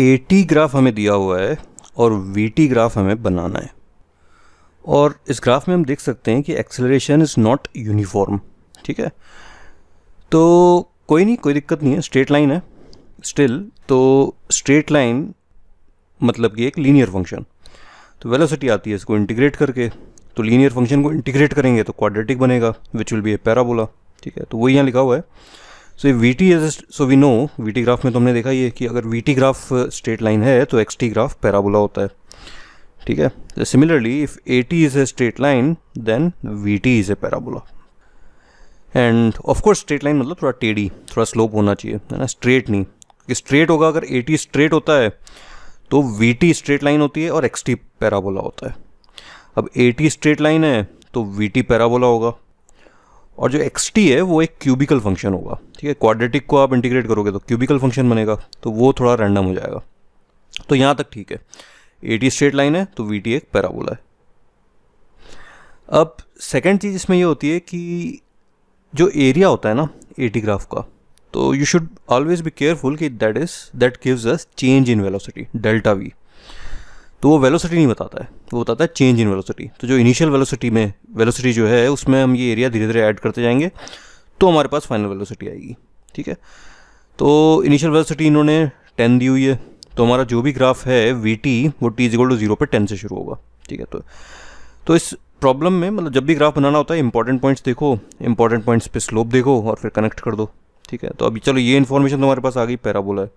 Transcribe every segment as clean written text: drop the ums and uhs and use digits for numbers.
AT graph हमें दिया हुआ है और VT ग्राफ हमें बनाना है। और इस ग्राफ में हम देख सकते हैं कि एक्सेलरेशन इज़ नॉट यूनिफॉर्म। ठीक है, तो कोई नहीं, कोई दिक्कत नहीं है, स्ट्रेट लाइन है स्टिल। तो स्ट्रेट लाइन मतलब कि एक लीनियर फंक्शन, तो वेलोसिटी आती है इसको इंटीग्रेट करके, तो लीनियर फंक्शन को इंटीग्रेट करेंगे तो क्वाड्रेटिक बनेगा which will be a parabola. ठीक है, तो वही यहाँ लिखा हुआ है। So VT is, so we know VT graph में तो हमने देखा ही है कि अगर VT ग्राफ स्ट्रेट लाइन है तो XT ग्राफ पैराबोला होता है। ठीक है, similarly if AT is a straight line then VT is a parabola. And of course straight line मतलब थोड़ा टेढ़ी, थोड़ा स्लोप होना चाहिए, है ना, स्ट्रेट नहीं। कि स्ट्रेट होगा, अगर AT स्ट्रेट होता है तो VT स्ट्रेट लाइन होती है और XT पैराबोला होता है। अब AT स्ट्रेट लाइन है तो VT पैराबोला होगा, और जो XT है वो एक क्यूबिकल फंक्शन होगा। ठीक है, क्वाड्रेटिक को आप इंटीग्रेट करोगे तो क्यूबिकल फंक्शन बनेगा, तो वो थोड़ा रैंडम हो जाएगा। तो यहाँ तक ठीक है, AT स्ट्रेट लाइन है तो VT एक पैराबोला है। अब सेकंड चीज़ इसमें ये होती है कि जो एरिया होता है ना AT ग्राफ का, तो you should always be careful कि that gives us change in velocity delta V। तो वो वेलोसिटी नहीं बताता है, वो बताता है चेंज इन वेलोसिटी। तो जो इनिशियल वेलोसिटी जो है उसमें हम ये एरिया धीरे धीरे ऐड करते जाएंगे तो हमारे पास फाइनल वेलोसिटी आएगी। ठीक है, तो इनिशियल वेलोसिटी इन्होंने 10 दी हुई है, तो हमारा जो भी ग्राफ है VT वो t=0 पे 10 से शुरू होगा। ठीक है, तो इस प्रॉब्लम में मतलब जब भी ग्राफ बनाना होता है इंपॉर्टेंट पॉइंट्स देखो, इंपॉर्टेंट पॉइंट्स पे स्लोप देखो और फिर कनेक्ट कर दो। ठीक है, तो अभी चलो ये इन्फॉर्मेशन तुम्हारे पास आ गई, पैराबोला है।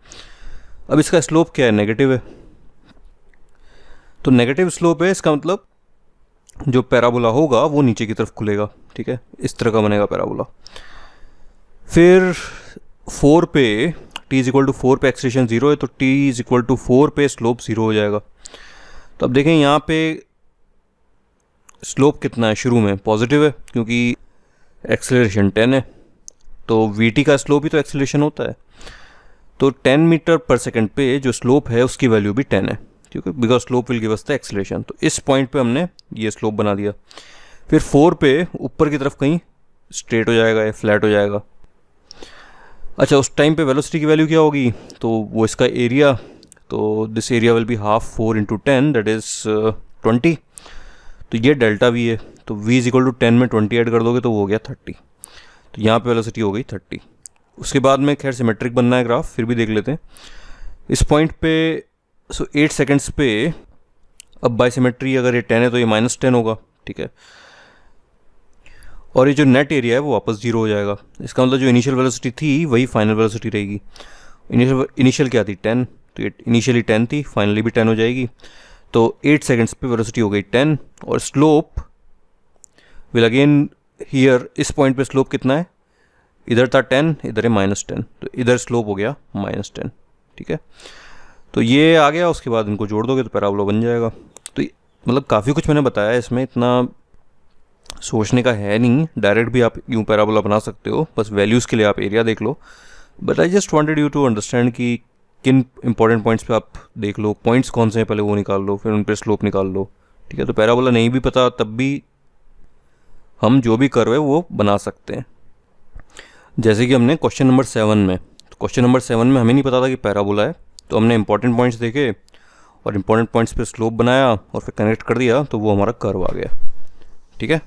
अब इसका स्लोप क्या है, नेगेटिव है। तो नेगेटिव स्लोप है, इसका मतलब जो पैराबोला होगा वो नीचे की तरफ खुलेगा। ठीक है, इस तरह का बनेगा पैराबोला। फिर 4 पे t=4 पे एक्सेलरेशन 0 है, तो t=4 पे स्लोप 0 हो जाएगा। तो अब देखें यहाँ पे स्लोप कितना है, शुरू में पॉजिटिव है क्योंकि एक्सेलरेशन 10 है, तो VT का स्लोप ही तो एक्सेलरेशन होता है। तो 10 मीटर पर सेकंड पे जो स्लोप है उसकी वैल्यू भी 10 है, ठीक है, because slope will give us the acceleration. तो इस पॉइंट पे हमने ये स्लोप बना दिया। फिर 4 पे ऊपर की तरफ कहीं स्ट्रेट हो जाएगा या फ्लैट हो जाएगा। अच्छा, उस टाइम पे वेलोसिटी की वैल्यू क्या होगी, तो वो इसका एरिया, तो this area will be half 4 × 10 that is 20। तो ये डेल्टा V है, तो V=10 में 20 ऐड कर दोगे तो वो हो गया 30। तो यहाँ पे वेलोसिटी हो गई 30। उसके बाद में खैर सिमेट्रिक बनना है ग्राफ, फिर भी देख लेते हैं इस पॉइंट पे। सो 8 सेकेंड्स पे, अब बाई सिमेट्री अगर ये 10 है तो ये -10 होगा। ठीक है, और ये जो नेट एरिया है वो वापस 0 हो जाएगा। इसका मतलब जो इनिशियल वेलोसिटी थी वही फाइनल वेलोसिटी रहेगी। इनिशियल क्या थी, 10, तो ये इनिशियली 10 थी, फाइनली भी 10 हो जाएगी। तो 8 सेकेंड्स पे वेलोसिटी हो गई 10, और स्लोप विल अगेन हियर, इस पॉइंट पे स्लोप कितना है, इधर था 10, इधर है -10, तो इधर स्लोप हो गया -10। ठीक है, तो ये आ गया। उसके बाद इनको जोड़ दोगे तो पैराबोला बन जाएगा। तो मतलब काफ़ी कुछ मैंने बताया, इसमें इतना सोचने का है नहीं, डायरेक्ट भी आप यूँ पैराबोला बना सकते हो, बस वैल्यूज़ के लिए आप एरिया देख लो। But I just wanted you to understand कि किन इंपॉर्टेंट पॉइंट्स पे आप देख लो, पॉइंट्स कौन से हैं पहले वो निकाल लो, फिर उन पर स्लोप निकाल लो। ठीक है, तो पैराबोला नहीं भी पता तब भी हम जो भी कर्व है वो बना सकते हैं। जैसे कि हमने क्वेश्चन नंबर 7 में, तो क्वेश्चन नंबर 7 में हमें नहीं पता था कि पैराबोला है, तो हमने इंपॉर्टेंट पॉइंट्स देखे और इंपॉर्टेंट पॉइंट्स पे स्लोप बनाया और फिर कनेक्ट कर दिया, तो वो हमारा कर्व आ गया। ठीक है।